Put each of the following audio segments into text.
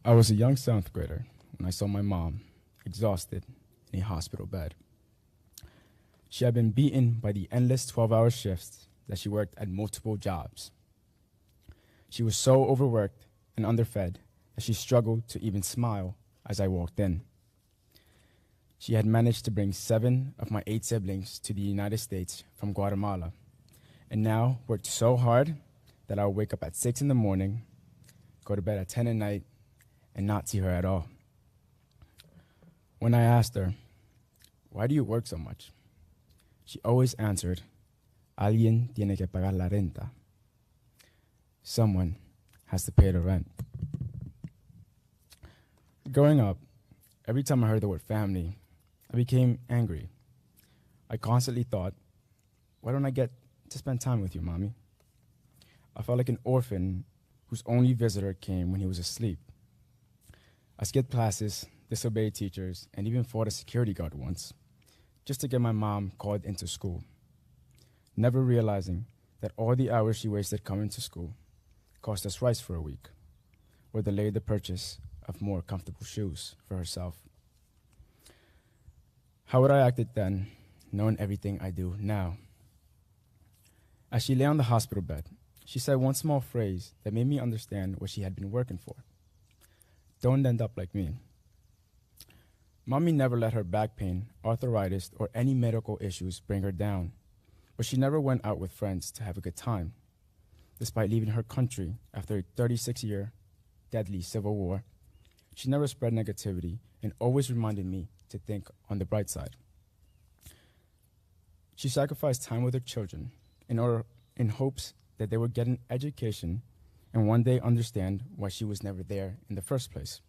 I was a young seventh grader when I saw my mom, exhausted, in a hospital bed. She had been beaten by the endless 12-hour shifts that she worked at multiple jobs. She was so overworked and underfed that she struggled to even smile as I walked in. She had managed to bring 7 of my 8 siblings to the United States from Guatemala, and now worked so hard that I would wake up at 6 in the morning, go to bed at 10 at night, and not see her at all. When I asked her, "Why do you work so much?" she always answered, "Alguien tiene que pagar la renta." Someone has to pay the rent. Growing up, every time I heard the word family, I became angry. I constantly thought, why don't I get to spend time with you, Mommy? I felt like an orphan whose only visitor came when he was asleep. I skipped classes, disobeyed teachers, and even fought a security guard once, just to get my mom called into school, never realizing that all the hours she wasted coming to school cost us rice for a week, or delayed the purchase of more comfortable shoes for herself. How would I acted then, knowing everything I do now? As she lay on the hospital bed, she said one small phrase that made me understand what she had been working for. Don't end up like me. Mommy never let her back pain, arthritis, or any medical issues bring her down, but she never went out with friends to have a good time. Despite leaving her country after a 36-year deadly civil war, she never spread negativity and always reminded me to think on the bright side. She sacrificed time with her children in hopes that they would get an education and one day understand why she was never there in the first place.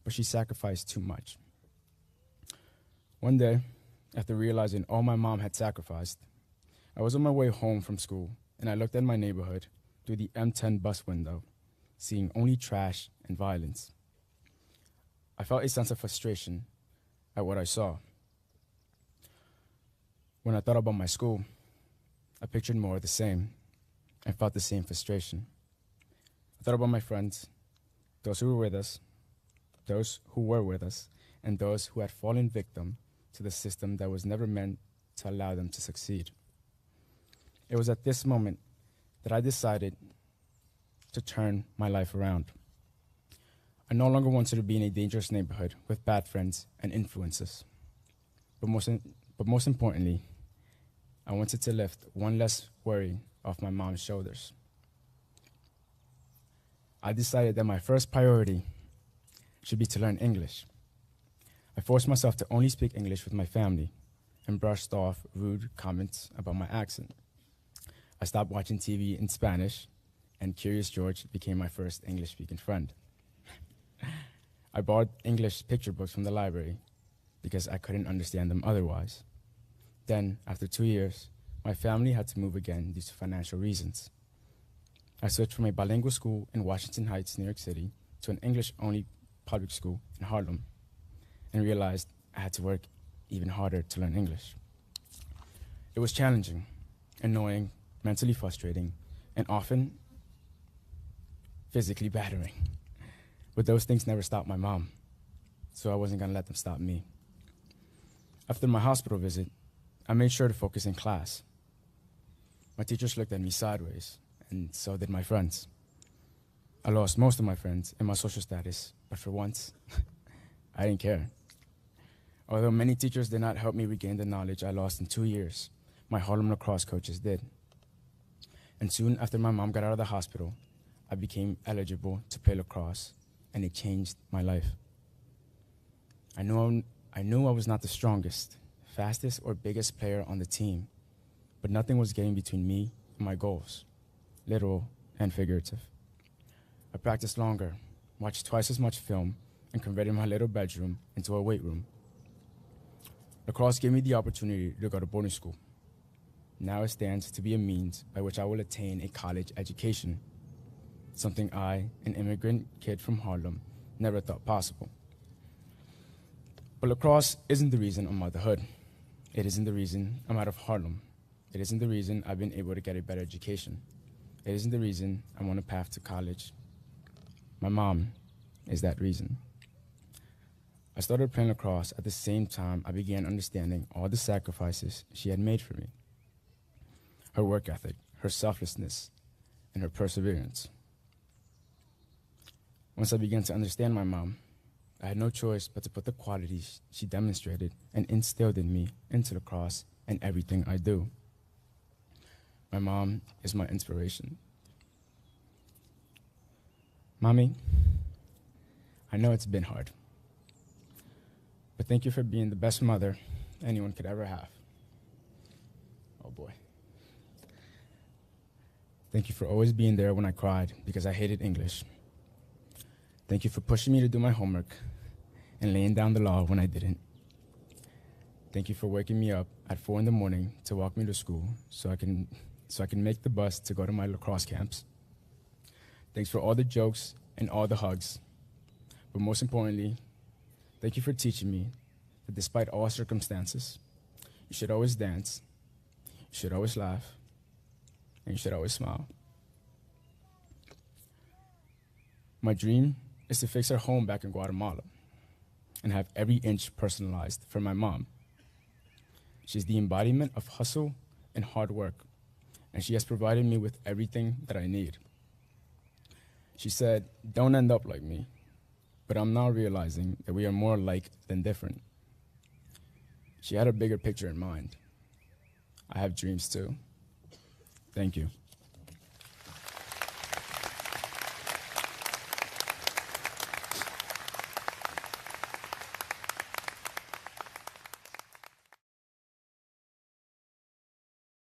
But she sacrificed too much. One day, after realizing all my mom had sacrificed, I was on my way home from school and I looked at my neighborhood through the M10 bus window, seeing only trash and violence. I felt a sense of frustration at what I saw. When I thought about my school, I pictured more of the same and felt the same frustration. I thought about my friends, those who were with us, and those who had fallen victim to the system that was never meant to allow them to succeed. It was at this moment that I decided to turn my life around. I no longer wanted to be in a dangerous neighborhood with bad friends and influences. But most importantly, I wanted to lift one less worry off my mom's shoulders. I decided that my first priority should be to learn English. I forced myself to only speak English with my family and brushed off rude comments about my accent. I stopped watching TV in Spanish, and Curious George became my first English-speaking friend. I borrowed English picture books from the library because I couldn't understand them otherwise. Then, after 2 years, my family had to move again due to financial reasons. I switched from a bilingual school in Washington Heights, New York City, to an English-only public school in Harlem, and realized I had to work even harder to learn English. It was challenging, annoying, mentally frustrating, and often physically battering. But those things never stopped my mom, so I wasn't going to let them stop me. After my hospital visit, I made sure to focus in class. My teachers looked at me sideways, and so did my friends. I lost most of my friends and my social status, but for once, I didn't care. Although many teachers did not help me regain the knowledge I lost in 2 years, my Harlem lacrosse coaches did. And soon after my mom got out of the hospital, I became eligible to play lacrosse, and it changed my life. I knew I was not the strongest, fastest, or biggest player on the team, but nothing was getting between me and my goals, literal and figurative. I practiced longer, watched twice as much film, and converted my little bedroom into a weight room. Lacrosse gave me the opportunity to go to boarding school. Now it stands to be a means by which I will attain a college education, something I, an immigrant kid from Harlem, never thought possible. But lacrosse isn't the reason I'm out the hood. It isn't the reason I'm out of Harlem. It isn't the reason I've been able to get a better education. It isn't the reason I'm on a path to college. My mom is that reason. I started playing lacrosse at the same time I began understanding all the sacrifices she had made for me. Her work ethic, her selflessness, and her perseverance. Once I began to understand my mom, I had no choice but to put the qualities she demonstrated and instilled in me into lacrosse and everything I do. My mom is my inspiration. Mommy, I know it's been hard, but thank you for being the best mother anyone could ever have. Oh boy. Thank you for always being there when I cried because I hated English. Thank you for pushing me to do my homework and laying down the law when I didn't. Thank you for waking me up at 4 in the morning to walk me to school so I can make the bus to go to my lacrosse camps. Thanks for all the jokes and all the hugs. But most importantly, thank you for teaching me that despite all circumstances, you should always dance, you should always laugh, and you should always smile. My dream is to fix our home back in Guatemala and have every inch personalized for my mom. She's the embodiment of hustle and hard work, and she has provided me with everything that I need. She said, "Don't end up like me," but I'm now realizing that we are more alike than different. She had a bigger picture in mind. I have dreams too. Thank you.